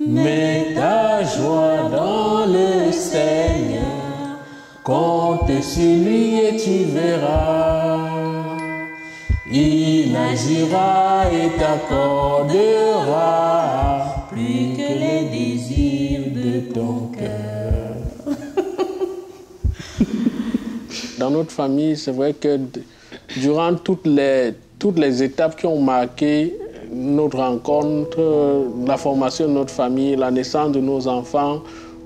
Mets ta joie dans le Seigneur, compte sur lui et tu verras. Il agira et t'accordera plus que les désirs de ton cœur. Dans notre famille, c'est vrai que durant toutes les étapes qui ont marqué notre rencontre, la formation de notre famille, la naissance de nos enfants,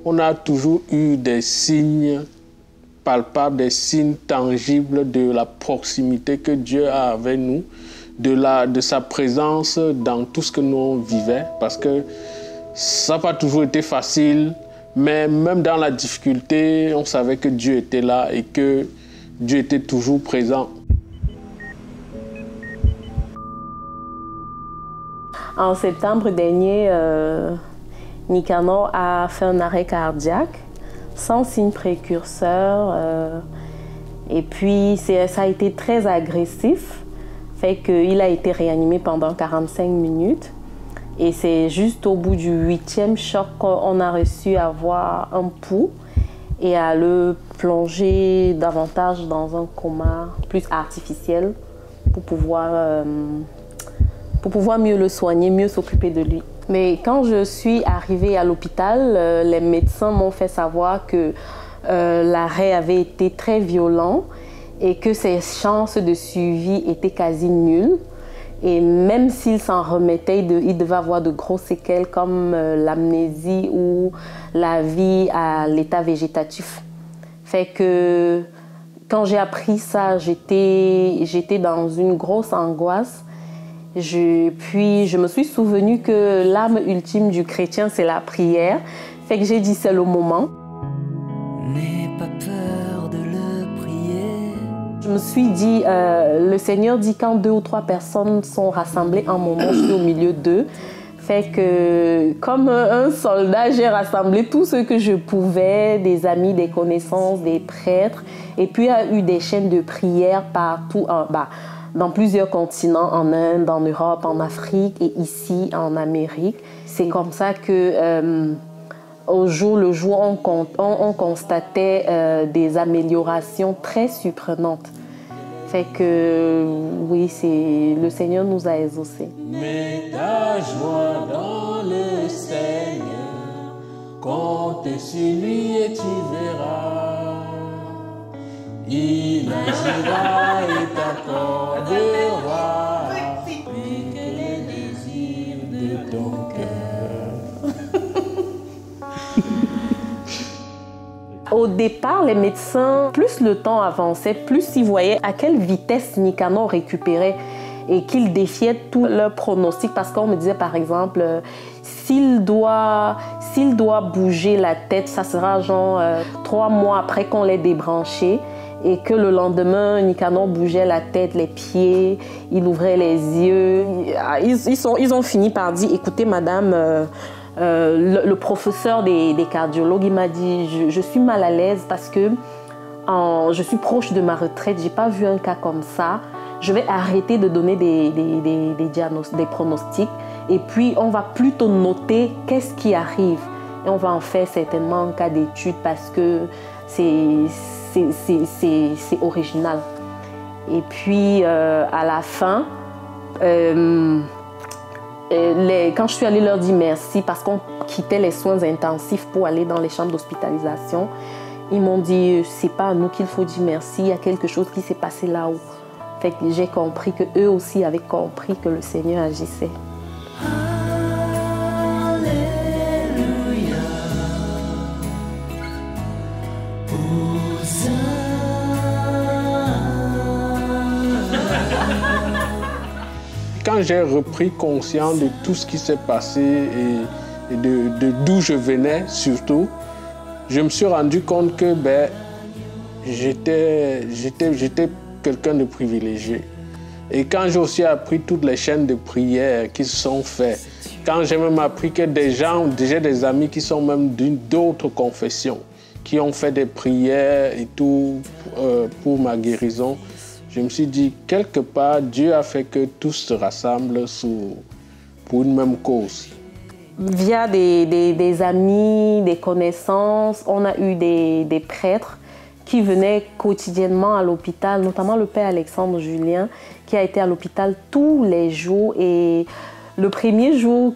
on a toujours eu des signes palpables, des signes tangibles de la proximité que Dieu a avec nous, de sa présence dans tout ce que nous vivions, parce que ça n'a pas toujours été facile, mais même dans la difficulté, on savait que Dieu était là et que Dieu était toujours présent. En septembre dernier, Nicanor a fait un arrêt cardiaque sans signe précurseur. Et puis, ça a été très agressif, fait qu'il a été réanimé pendant 45 minutes. Et c'est juste au bout du 8e choc qu'on a réussi à avoir un pouls et à le plonger davantage dans un coma plus artificiel pour pouvoir mieux le soigner, mieux s'occuper de lui. Mais quand je suis arrivée à l'hôpital, les médecins m'ont fait savoir que l'arrêt avait été très violent et que ses chances de suivi étaient quasi nulles. Et même s'il s'en remettait, il devait avoir de grosses séquelles comme l'amnésie ou la vie à l'état végétatif. Fait que quand j'ai appris ça, j'étais dans une grosse angoisse. Puis je me suis souvenu que l'âme ultime du chrétien, c'est la prière. Fait que j'ai dit, c'est le moment. N'aie pas peur de le prier. Je me suis dit, le Seigneur dit quand 2 ou 3 personnes sont rassemblées en moment, je suis au milieu d'eux. Fait que, comme un soldat, j'ai rassemblé tout ce que je pouvais, des amis, des connaissances, des prêtres. Et puis, il y a eu des chaînes de prière partout, dans plusieurs continents, en Inde, en Europe, en Afrique et ici, en Amérique. C'est comme ça que, au jour le jour, on constatait des améliorations très surprenantes. Fait que, oui, le Seigneur nous a exaucés. Mets ta joie dans le Seigneur, compte sur lui et tu verras. Il agira et t'accordera plus que les désirs de ton cœur. Au départ, les médecins, plus le temps avançait, plus ils voyaient à quelle vitesse Nicanor récupérait et qu'il défiait tous leurs pronostics. Parce qu'on me disait, par exemple, s'il doit bouger la tête, ça sera genre 3 mois après qu'on l'ait débranché. Et que le lendemain, Nicanor bougeait la tête, les pieds, il ouvrait les yeux. Ils ont fini par dire, écoutez madame, le professeur des cardiologues, il m'a dit, je suis mal à l'aise parce que je suis proche de ma retraite, j'ai pas vu un cas comme ça. Je vais arrêter de donner des pronostics et puis on va plutôt noter qu'est-ce qui arrive. Et on va en faire certainement un cas d'étude parce que c'est original. Et puis, à la fin, quand je suis allée leur dire merci parce qu'on quittait les soins intensifs pour aller dans les chambres d'hospitalisation, ils m'ont dit, c'est pas à nous qu'il faut dire merci, il y a quelque chose qui s'est passé là-haut. Fait que j'ai compris qu'eux aussi avaient compris que le Seigneur agissait. Quand j'ai repris conscience de tout ce qui s'est passé et de d'où je venais surtout, je me suis rendu compte que j'étais quelqu'un de privilégié. Et quand j'ai aussi appris toutes les chaînes de prière qui se sont faites, quand j'ai même appris que j'ai des amis qui sont même d'autres confessions, qui ont fait des prières et tout pour ma guérison, je me suis dit, quelque part, Dieu a fait que tous se rassemblent pour une même cause. Via des amis, des connaissances, on a eu des prêtres qui venaient quotidiennement à l'hôpital, notamment le père Alexandre Julien, qui a été à l'hôpital tous les jours. Et le premier jour,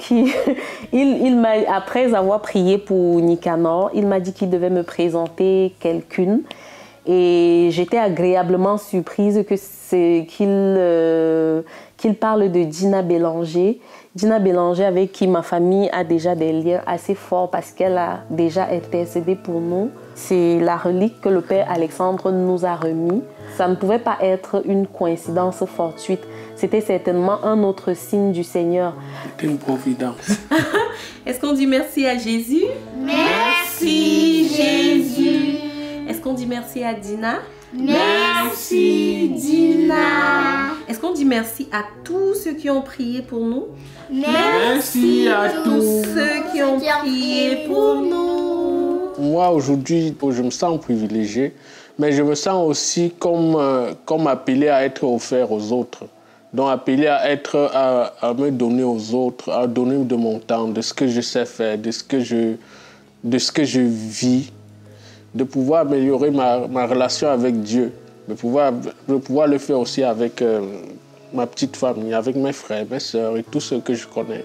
après avoir prié pour Nicanor, il m'a dit qu'il devait me présenter quelqu'une. Et j'étais agréablement surprise qu'il parle de Dina Bélanger. Dina Bélanger, avec qui ma famille a déjà des liens assez forts parce qu'elle a déjà intercédé pour nous. C'est la relique que le père Alexandre nous a remis. Ça ne pouvait pas être une coïncidence fortuite. C'était certainement un autre signe du Seigneur. C'était une providence. Est-ce qu'on dit merci à Jésus? Merci Jésus. Est-ce qu'on dit merci à Dina? Merci Dina. Est-ce qu'on dit merci à tous ceux qui ont prié pour nous? Merci à tous ceux qui ont prié pour nous. Moi, aujourd'hui, je me sens privilégié, mais je me sens aussi comme appelé à être offert aux autres. Donc, appelé à me donner aux autres, à donner de mon temps, de ce que je sais faire, de ce que je vis, de pouvoir améliorer ma relation avec Dieu, de pouvoir le faire aussi avec ma petite famille, avec mes frères, mes sœurs et tous ceux que je connais.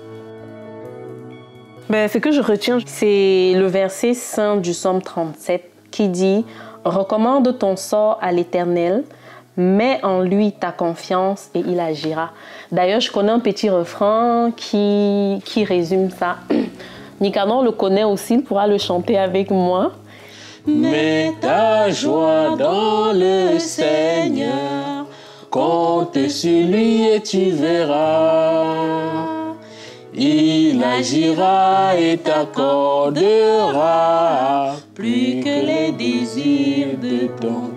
Ce que je retiens, c'est le verset saint du psaume 37 qui dit « Recommande ton sort à l'Éternel, mets en lui ta confiance et il agira. » D'ailleurs, je connais un petit refrain qui résume ça. Nicanor le connaît aussi, il pourra le chanter avec moi. Mets ta joie dans le Seigneur, compte sur lui et tu verras. Il agira et t'accordera plus que les désirs de ton